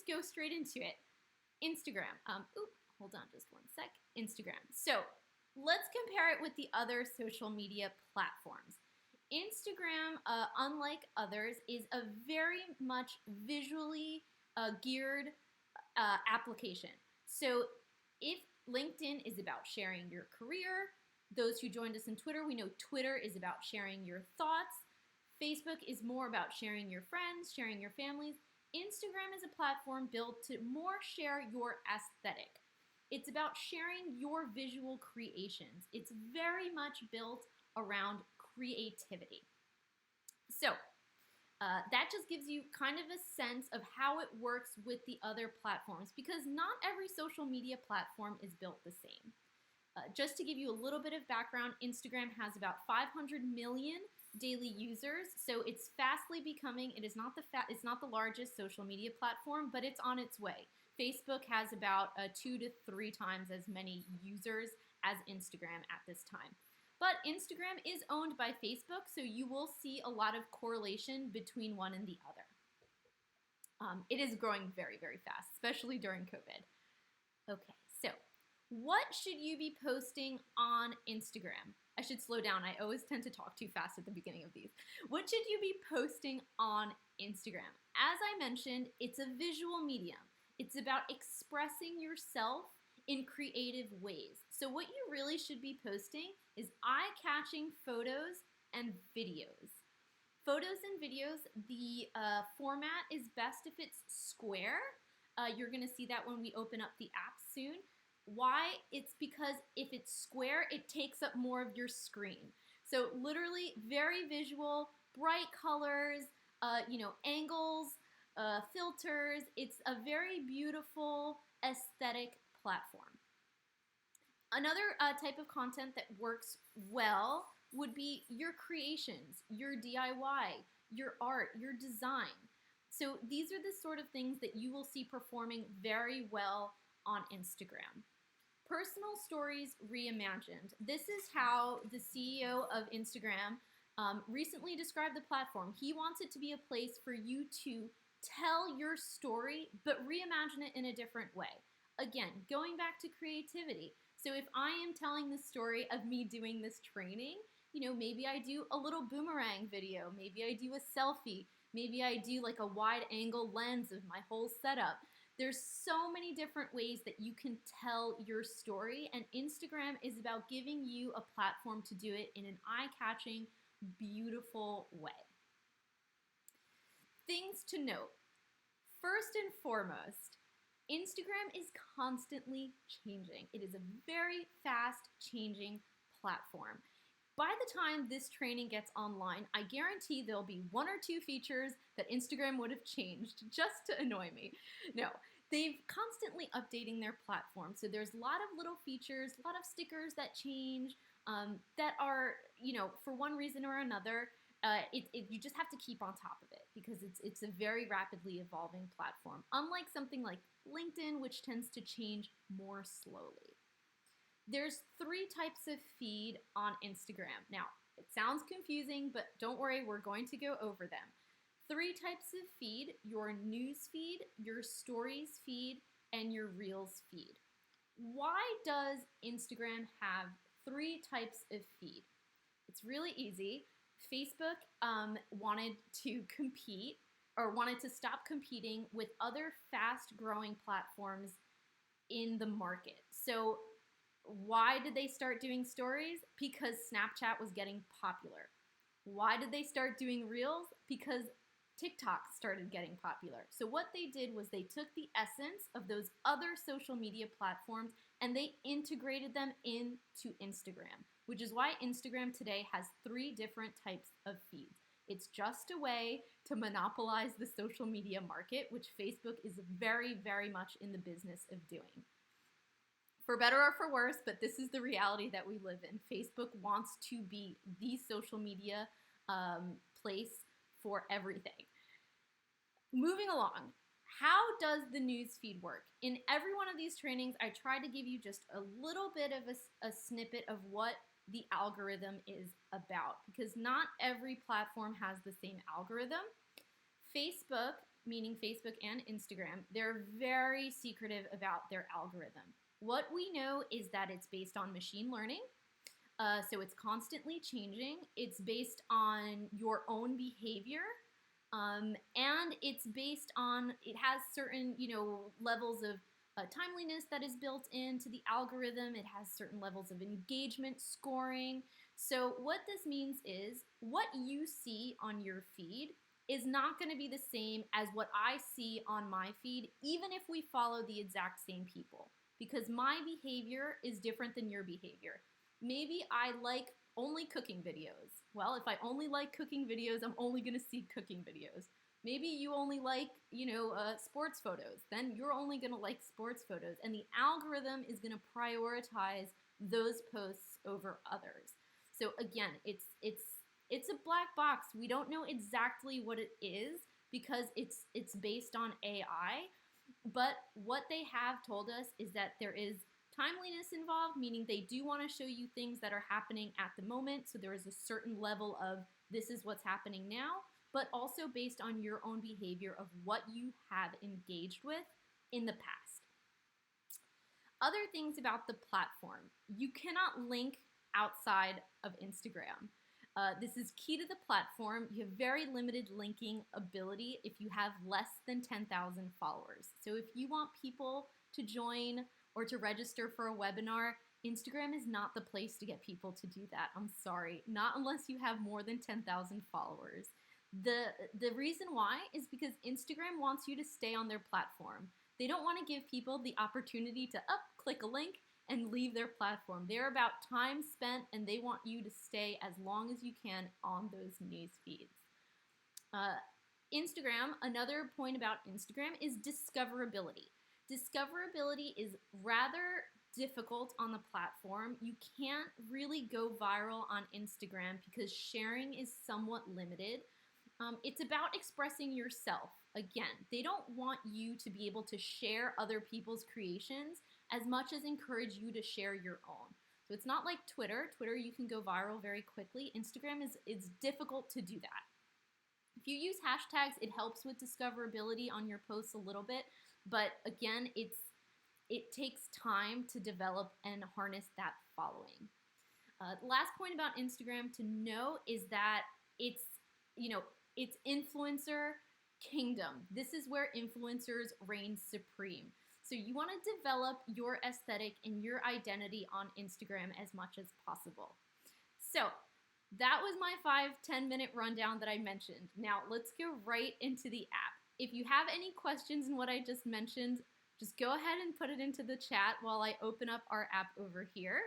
go straight into it. Instagram. Hold on just one sec. Instagram. So let's compare it with the other social media platforms. Instagram, unlike others, is a very much visually geared application. So if LinkedIn is about sharing your career, those who joined us in Twitter, we know Twitter is about sharing your thoughts. Facebook is more about sharing your friends, sharing your families. Instagram is a platform built to more share your aesthetic. It's about sharing your visual creations. It's very much built around creativity. So that just gives you kind of a sense of how it works with the other platforms, because not every social media platform is built the same. Just to give you a little bit of background, Instagram has about 500 million daily users, so it's fastly becoming, it's not the largest social media platform, but it's on its way. Facebook has about 2 to 3 times as many users as Instagram at this time. But Instagram is owned by Facebook, so you will see a lot of correlation between one and the other. It is growing very, very fast, especially during COVID. Okay, so what should you be posting on Instagram? I should slow down. I always tend to talk too fast at the beginning of these. What should you be posting on Instagram? As I mentioned, it's a visual medium. It's about expressing yourself in creative ways. So what you really should be posting is eye-catching photos and videos. Photos and videos, the format is best if it's square. You're gonna see that when we open up the app soon. Why? It's because if it's square, it takes up more of your screen. So literally very visual, bright colors, angles, filters. It's a very beautiful aesthetic platform. Another type of content that works well would be your creations, your DIY, your art, your design. So these are the sort of things that you will see performing very well on Instagram. Personal stories reimagined. This is how the CEO of Instagram recently described the platform. He wants it to be a place for you to tell your story, but reimagine it in a different way. Again, going back to creativity. So if I am telling the story of me doing this training, maybe I do a little boomerang video, maybe I do a selfie, maybe I do like a wide angle lens of my whole setup. There's so many different ways that you can tell your story, and Instagram is about giving you a platform to do it in an eye-catching, beautiful way. Things to note. First and foremost, Instagram is constantly changing. It is a very fast changing platform. By the time this training gets online, I guarantee there'll be 1 or 2 features that Instagram would have changed just to annoy me. No, they've constantly updating their platform. So there's a lot of little features, a lot of stickers that change that are, for one reason or another, you just have to keep on top of it because it's a very rapidly evolving platform. Unlike something like LinkedIn, which tends to change more slowly. There's 3 types of feed on Instagram. Now, it sounds confusing, but don't worry, we're going to go over them. 3 types of feed: your news feed, your stories feed, and your reels feed. Why does Instagram have 3 types of feed? It's really easy. Facebook wanted to compete, or wanted to stop competing with other fast-growing platforms in the market. So why did they start doing stories? Because Snapchat was getting popular. Why did they start doing reels? Because TikTok started getting popular. So what they did was they took the essence of those other social media platforms and they integrated them into Instagram, which is why Instagram today has 3 different types of feeds. It's just a way to monopolize the social media market, which Facebook is very, very much in the business of doing. For better or for worse, but this is the reality that we live in. Facebook wants to be the social media place for everything. Moving along, how does the news feed work? In every one of these trainings, I try to give you just a little bit of a snippet of what the algorithm is about, because not every platform has the same algorithm. Facebook meaning Facebook and Instagram, they're very secretive about their algorithm. What we know is that it's based on machine learning. So it's constantly changing. It's based on your own behavior. And it's based on, it has certain, levels of timeliness that is built into the algorithm. It has certain levels of engagement scoring. So what this means is what you see on your feed is not going to be the same as what I see on my feed, even if we follow the exact same people, because my behavior is different than your behavior. Maybe I like only cooking videos. Well, if I only like cooking videos, I'm only going to see cooking videos. Maybe you only like, sports photos. Then you're only going to like sports photos. And the algorithm is going to prioritize those posts over others. So again, it's a black box. We don't know exactly what it is because it's based on AI. But what they have told us is that there is timeliness involved, meaning they do want to show you things that are happening at the moment. So there is a certain level of this is what's happening now, but also based on your own behavior of what you have engaged with in the past. Other things about the platform. You cannot link outside of Instagram. This is key to the platform. You have very limited linking ability if you have less than 10,000 followers. So if you want people to join or to register for a webinar, Instagram is not the place to get people to do that. I'm sorry, not unless you have more than 10,000 followers. The reason why is because Instagram wants you to stay on their platform. They don't want to give people the opportunity to click a link and leave their platform. They're about time spent, and they want you to stay as long as you can on those news feeds. Instagram, another point about Instagram is discoverability. Discoverability is rather difficult on the platform. You can't really go viral on Instagram because sharing is somewhat limited. It's about expressing yourself. Again, they don't want you to be able to share other people's creations as much as encourage you to share your own. So it's not like Twitter. Twitter, you can go viral very quickly. Instagram it's difficult to do that. If you use hashtags, it helps with discoverability on your posts a little bit, but again, it takes time to develop and harness that following. The last point about Instagram to know is that it's influencer kingdom. This is where influencers reign supreme. So you want to develop your aesthetic and your identity on Instagram as much as possible. So that was my 5-10 minute rundown that I mentioned. Now let's go right into the app. If you have any questions in what I just mentioned, just go ahead and put it into the chat while I open up our app over here.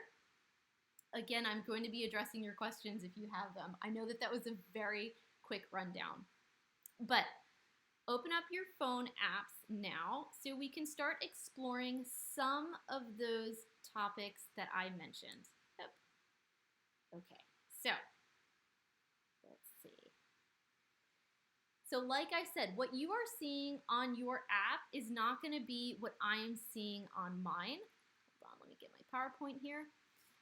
Again, I'm going to be addressing your questions if you have them. I know that was a very quick rundown, but open up your phone apps now so we can start exploring some of those topics that I mentioned. Yep. Okay, so let's see. So like I said, what you are seeing on your app is not going to be what I am seeing on mine. Hold on, let me get my PowerPoint here.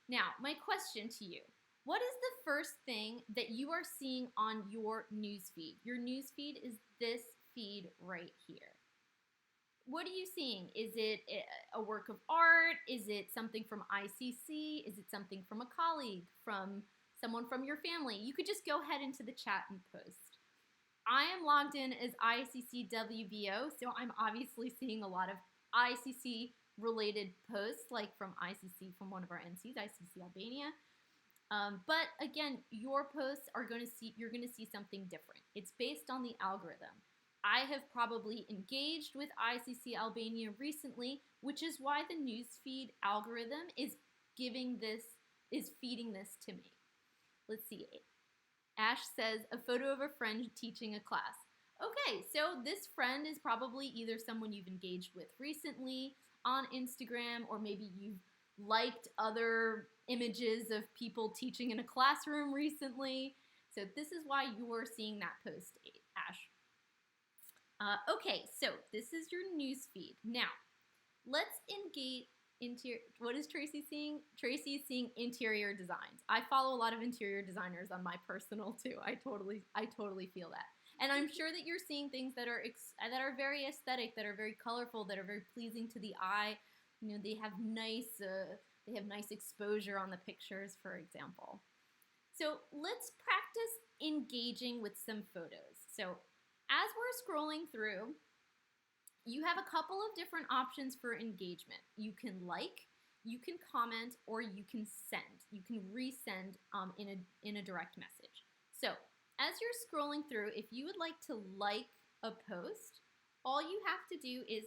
Now, my question to you. What is the first thing that you are seeing on your newsfeed? Your newsfeed is this feed right here. What are you seeing? Is it a work of art? Is it something from ICC? Is it something from a colleague? From someone from your family? You could just go ahead into the chat and post. I am logged in as ICC WBO, so I'm obviously seeing a lot of ICC related posts, like from ICC, from one of our NCs, ICC Albania. But again, your posts you're going to see something different. It's based on the algorithm. I have probably engaged with ICC Albania recently, which is why the newsfeed algorithm is feeding this to me. Let's see. Ash says, a photo of a friend teaching a class. Okay, so this friend is probably either someone you've engaged with recently on Instagram, or maybe you've liked other images of people teaching in a classroom recently. So this is why you're seeing that post, Ash. Okay, so this is your news feed. Now, let's engage what is Tracy seeing? Tracy is seeing interior designs. I follow a lot of interior designers on my personal too. I totally feel that. And I'm sure that you're seeing things that are very aesthetic, that are very colorful, that are very pleasing to the eye. You know, they have nice exposure on the pictures, for example. So let's practice engaging with some photos. So as we're scrolling through, you have a couple of different options for engagement. You can like, you can comment, or you can send. You can resend in a direct message. So as you're scrolling through, if you would like to like a post, all you have to do is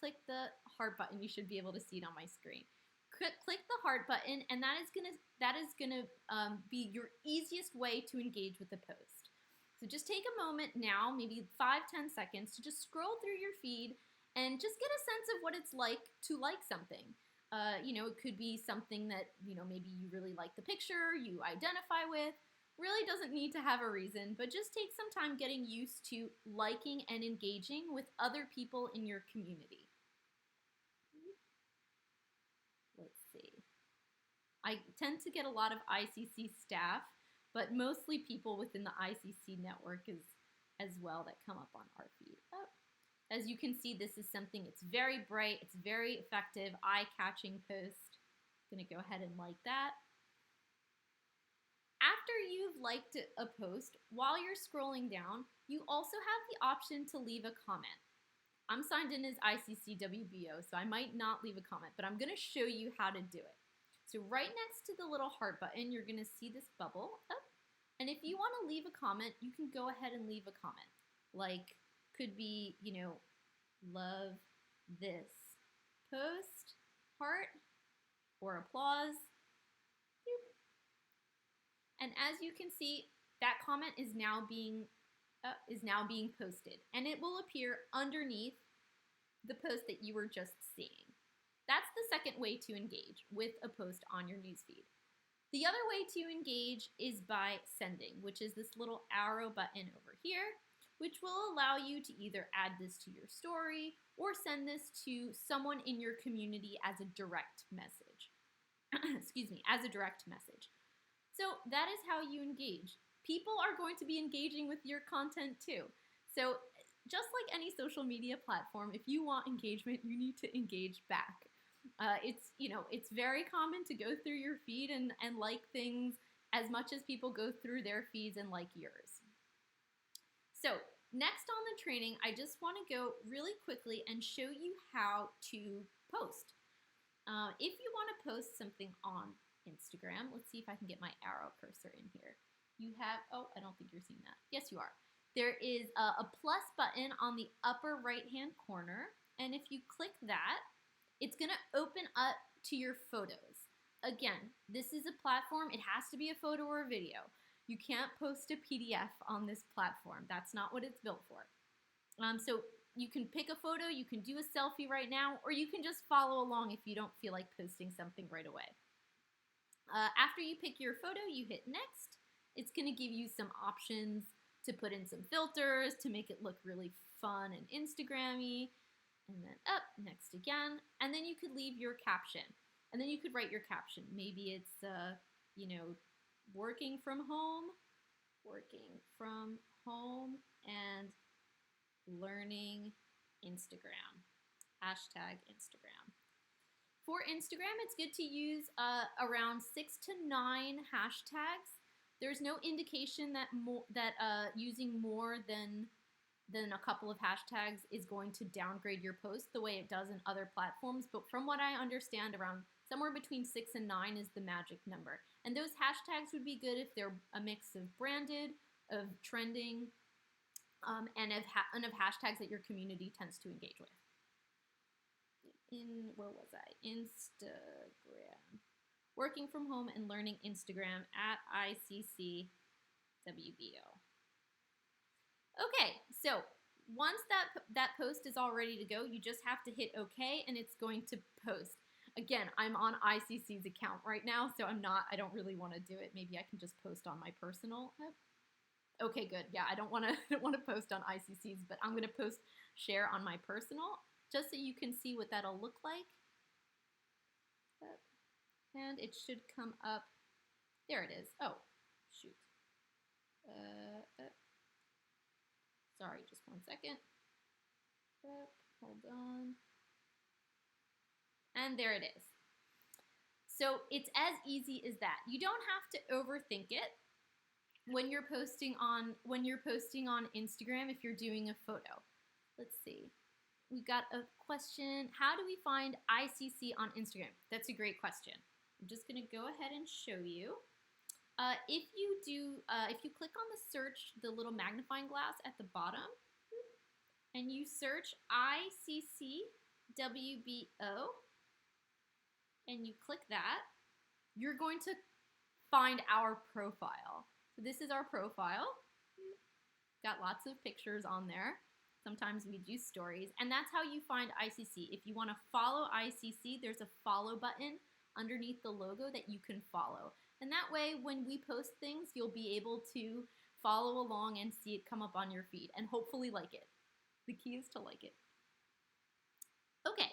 click the heart button. You should be able to see it on my screen. Click the heart button, and that is gonna be your easiest way to engage with the post. So just take a moment now, maybe 5-10 seconds, to just scroll through your feed and just get a sense of what it's like to like something. You know, it could be something that, you know, maybe you really like the picture, you identify with. Really doesn't need to have a reason, but just take some time getting used to liking and engaging with other people in your community. Let's see. I tend to get a lot of ICC staff, but mostly people within the ICC network as well that come up on our feed. As you can see, this is something, it's very bright, it's very effective, eye-catching post. I'm gonna go ahead and like that. After you've liked a post, while you're scrolling down, you also have the option to leave a comment. I'm signed in as ICC WBO, so I might not leave a comment, but I'm gonna show you how to do it. So right next to the little heart button, you're gonna see this bubble up. And if you wanna leave a comment, you can go ahead and leave a comment. Like, could be, you know, love this post, heart, or applause. And as you can see, that comment is now being posted, and it will appear underneath the post that you were just seeing. That's the second way to engage with a post on your newsfeed. The other way to engage is by sending, which is this little arrow button over here, which will allow you to either add this to your story or send this to someone in your community as a direct message. Excuse me, as a direct message. So that is how you engage. People are going to be engaging with your content too. So just like any social media platform, if you want engagement, you need to engage back. It's very common to go through your feed and like things as much as people go through their feeds and like yours. So next on the training, I just want to go really quickly and show you how to post. If you want to post something on Instagram, let's see if I can get my arrow cursor in here. You have, I don't think you're seeing that. Yes, you are. There is a plus button on the upper right-hand corner, and if you click that, it's gonna open up to your photos. Again, this is a platform, it has to be a photo or a video. You can't post a PDF on this platform. That's not what it's built for. So you can pick a photo, you can do a selfie right now, or you can just follow along if you don't feel like posting something right away. After you pick your photo, you hit next. It's gonna give you some options to put in some filters to make it look really fun and Instagram-y. And then up, next again. And then you could leave your caption. And then you could write your caption. Maybe it's, working from home and learning Instagram. Hashtag Instagram. For Instagram, it's good to use around 6 to 9 hashtags. There's no indication that using more than a couple of hashtags is going to downgrade your post the way it does in other platforms. But from what I understand, around somewhere between 6 and 9 is the magic number. And those hashtags would be good if they're a mix of branded, of trending, and of hashtags that your community tends to engage with. Where was I? Instagram. Working from home and learning Instagram at ICC WBO. Okay, so once that post is all ready to go, you just have to hit OK and it's going to post. Again, I'm on ICC's account right now, so I don't really want to do it. Maybe I can just post on my personal. Okay, good. Yeah, I don't want to post on ICC's, but I'm going to share on my personal just so you can see what that'll look like. And it should come up. There it is. Oh, shoot. Sorry, just one second. Hold on. And there it is. So it's as easy as that. You don't have to overthink it when you're posting on Instagram if you're doing a photo. Let's see. We got a question. How do we find ICC on Instagram? That's a great question. I'm just going to go ahead and show you. If you click on the search, the little magnifying glass at the bottom, and you search ICC WBO, and you click that, you're going to find our profile. So this is our profile. Got lots of pictures on there. Sometimes we do stories, and that's how you find ICC. If you want to follow ICC, there's a follow button underneath the logo that you can follow. And that way, when we post things, you'll be able to follow along and see it come up on your feed, and hopefully like it. The key is to like it. Okay,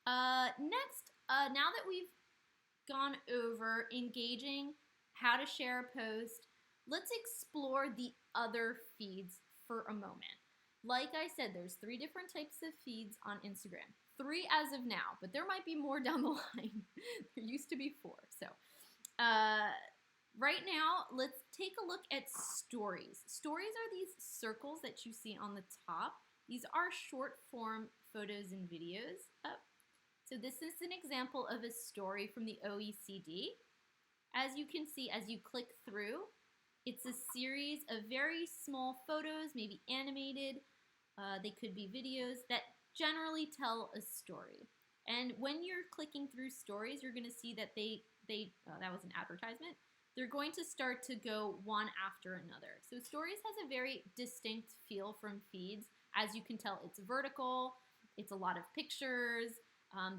next, now that we've gone over engaging, how to share a post, let's explore the other feeds for a moment. Like I said, there's 3 different types of feeds on Instagram. 3 as of now, but there might be more down the line. There used to be 4. So right now, let's take a look at stories. Stories are these circles that you see on the top. These are short form photos and videos. So this is an example of a story from the OECD. As you can see, as you click through, it's a series of very small photos, maybe animated. They could be videos that generally tell a story. And when you're clicking through stories, you're going to see that that was an advertisement. They're going to start to go one after another. So stories has a very distinct feel from feeds. As you can tell, it's vertical. It's a lot of pictures.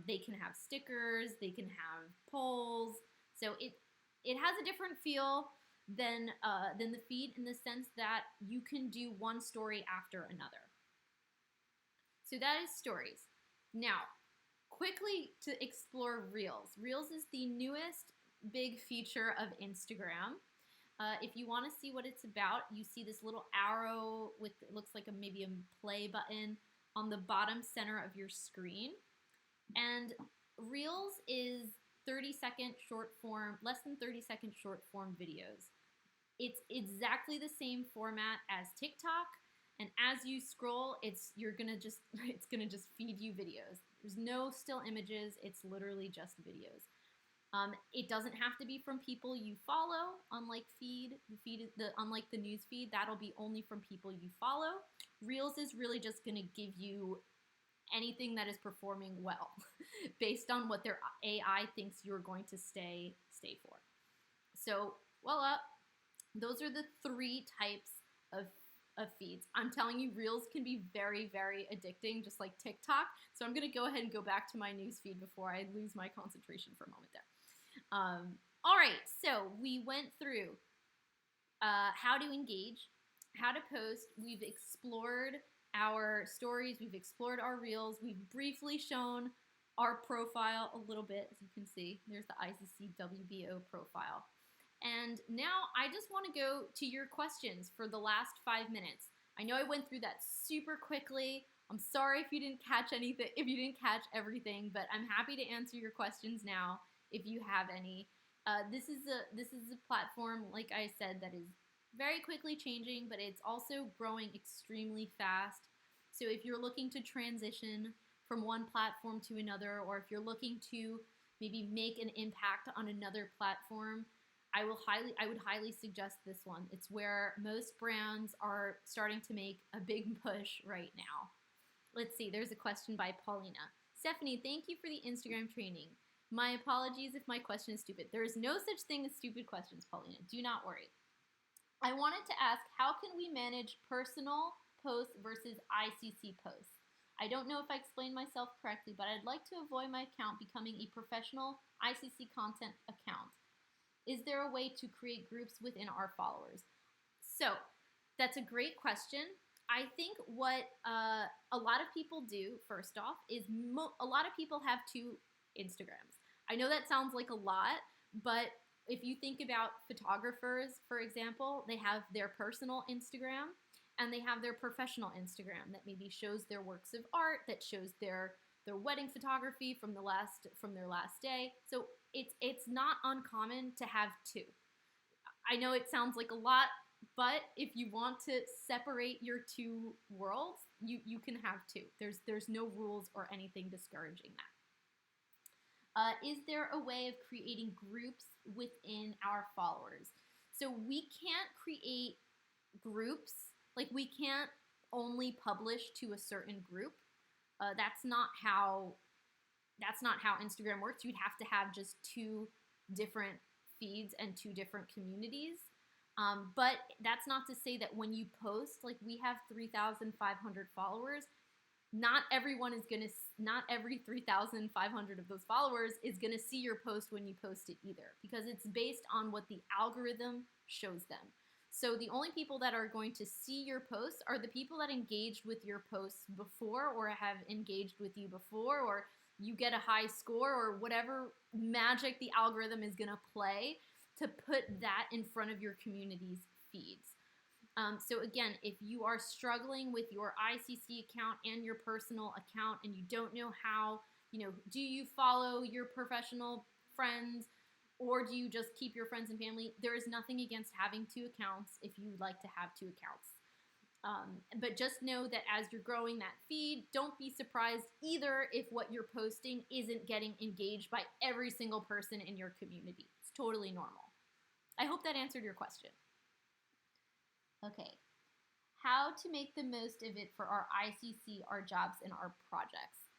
They can have stickers. They can have polls. So it has a different feel than the feed in the sense that you can do one story after another. So that is stories. Now, quickly to explore Reels. Reels is the newest big feature of Instagram. If you want to see what it's about, you see this little arrow with, it looks like maybe a play button on the bottom center of your screen. And Reels is 30-second short form, less than 30-second short form videos. It's exactly the same format as TikTok, and as you scroll, it's gonna just feed you videos. There's no still images. It's literally just videos. It doesn't have to be from people you follow, unlike unlike the news feed. That'll be only from people you follow. Reels is really just gonna give you anything that is performing well based on what their AI thinks you're going to stay for. So voila, those are the 3 types of feeds. I'm telling you, Reels can be very, very addicting, just like TikTok. So I'm gonna go ahead and go back to my news feed before I lose my concentration for a moment there. All right, so we went through how to engage, how to post. We've explored our stories. We've explored our Reels. We've briefly shown our profile a little bit. As you can see, there's the ICC WBO profile. And now I just want to go to your questions for the last 5 minutes. I know I went through that super quickly. I'm sorry if you didn't catch anything, if you didn't catch everything, but I'm happy to answer your questions now if you have any. This is a platform, like I said, that is very quickly changing, but it's also growing extremely fast. So if you're looking to transition from one platform to another, or if you're looking to maybe make an impact on another platform, I would highly suggest this one. It's where most brands are starting to make a big push right now. Let's see, there's a question by Paulina. Stephanie, thank you for the Instagram training. My apologies if my question is stupid. There is no such thing as stupid questions, Paulina. Do not worry. I wanted to ask, how can we manage personal posts versus ICC posts? I don't know if I explained myself correctly, but I'd like to avoid my account becoming a professional ICC content account. Is there a way to create groups within our followers? So that's a great question. I think what a lot of people do, first off, is a lot of people have 2 Instagrams. I know that sounds like a lot, but if you think about photographers, for example, they have their personal Instagram, and they have their professional Instagram that maybe shows their works of art, that shows their wedding photography from their last day. So it's not uncommon to have two. I know it sounds like a lot, but if you want to separate your two worlds, you can have two. There's no rules or anything discouraging that. Is there a way of creating groups within our followers? So we can't create groups, like we can't only publish to a certain group. That's not how Instagram works. You'd have to have just two different feeds and two different communities. But that's not to say that when you post, like we have 3,500 followers, not every 3,500 of those followers is gonna see your post when you post it either, because it's based on what the algorithm shows them. So the only people that are going to see your posts are the people that engaged with your posts before, or have engaged with you before, or you get a high score, or whatever magic the algorithm is gonna play to put that in front of your community's feeds. So again, if you are struggling with your ICC account and your personal account and you don't know how, do you follow your professional friends or do you just keep your friends and family? There is nothing against having two accounts if you like to have two accounts. But just know that as you're growing that feed, don't be surprised either if what you're posting isn't getting engaged by every single person in your community. It's totally normal. I hope that answered your question. Okay. How to make the most of it for our ICC, our jobs, and our projects?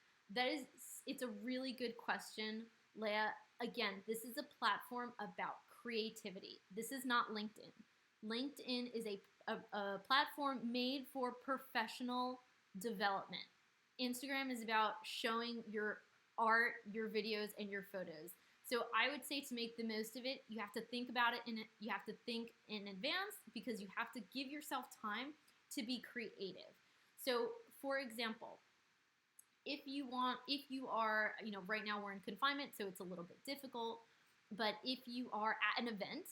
It's a really good question, Leah. Again, this is a platform about creativity. This is not LinkedIn. LinkedIn is a platform made for professional development. Instagram is about showing your art, your videos, and your photos. So I would say to make the most of it, you have to think about it, you have to think in advance, because you have to give yourself time to be creative. So for example, if you are, right now we're in confinement, so it's a little bit difficult, but if you are at an event,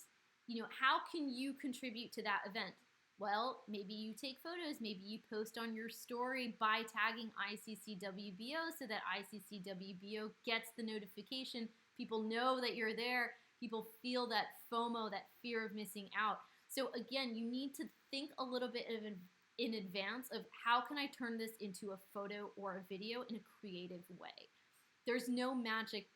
how can you contribute to that event? Well, maybe you take photos, maybe you post on your story by tagging ICCWBO so that ICCWBO gets the notification. People know that you're there. People feel that FOMO, that fear of missing out. So again, you need to think a little bit in advance of how can I turn this into a photo or a video in a creative way. There's no magic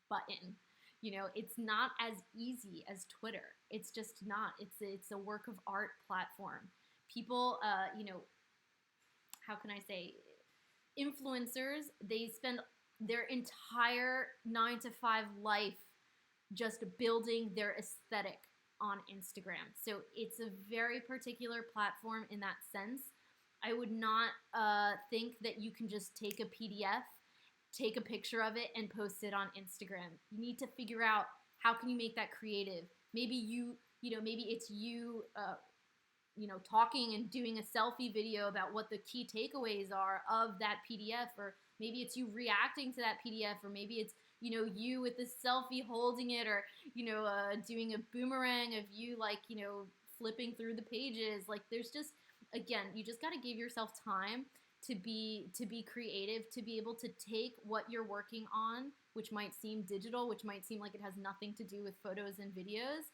button. It's not as easy as Twitter. It's just not. It's a work of art platform. People, how can I say, influencers, they spend their entire 9-to-5 life just building their aesthetic on Instagram. So it's a very particular platform in that sense. I would not think that you can just take a PDF, take a picture of it, and post it on Instagram. You need to figure out how can you make that creative. Maybe maybe it's you, talking and doing a selfie video about what the key takeaways are of that PDF, or maybe it's you reacting to that PDF, or maybe it's, you with the selfie holding it, or, doing a boomerang of you, flipping through the pages. There's just, again, you just got to give yourself time to be creative, to be able to take what you're working on, which might seem digital, which might seem like it has nothing to do with photos and videos,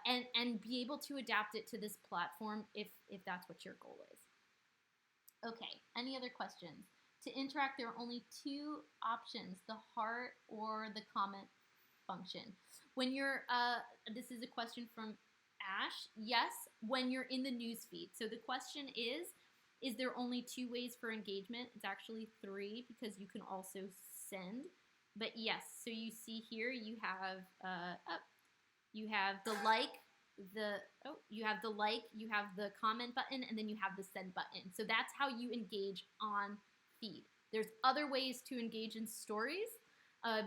and be able to adapt it to this platform if that's what your goal is. Okay, any other questions? To interact, there are only two options, the heart or the comment function. When you're, this is a question from Ash. Yes, when you're in the newsfeed. So the question is there only two ways for engagement? It's actually three, because you can also send. But yes, so you see here you have you have the like, you have the comment button, and then you have the send button. So that's how you engage on feed. There's other ways to engage in stories.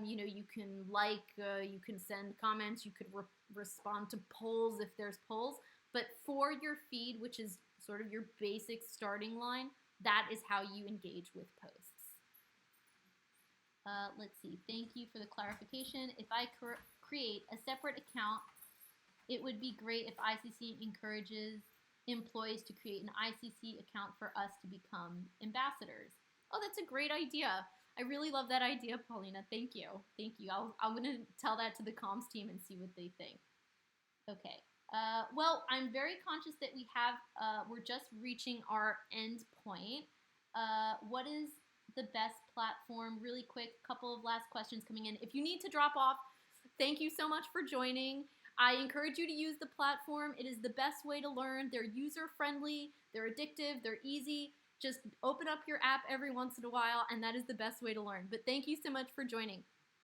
You can you can send comments, you could respond to polls if there's polls. But for your feed, which is sort of your basic starting line, that is how you engage with posts. Let's see. Thank you for the clarification. If I create a separate account, it would be great if ICC encourages employees to create an ICC account for us to become ambassadors. Oh, that's a great idea. I really love that idea, Paulina. Thank you. Thank you. I'm going to tell that to the comms team and see what they think. Okay. Well, I'm very conscious that we're just reaching our end point. What is the best platform? Really quick, couple of last questions coming in. If you need to drop off, thank you so much for joining. I encourage you to use the platform. It is the best way to learn. They're user-friendly, they're addictive, they're easy. Just open up your app every once in a while, and that is the best way to learn. But thank you so much for joining.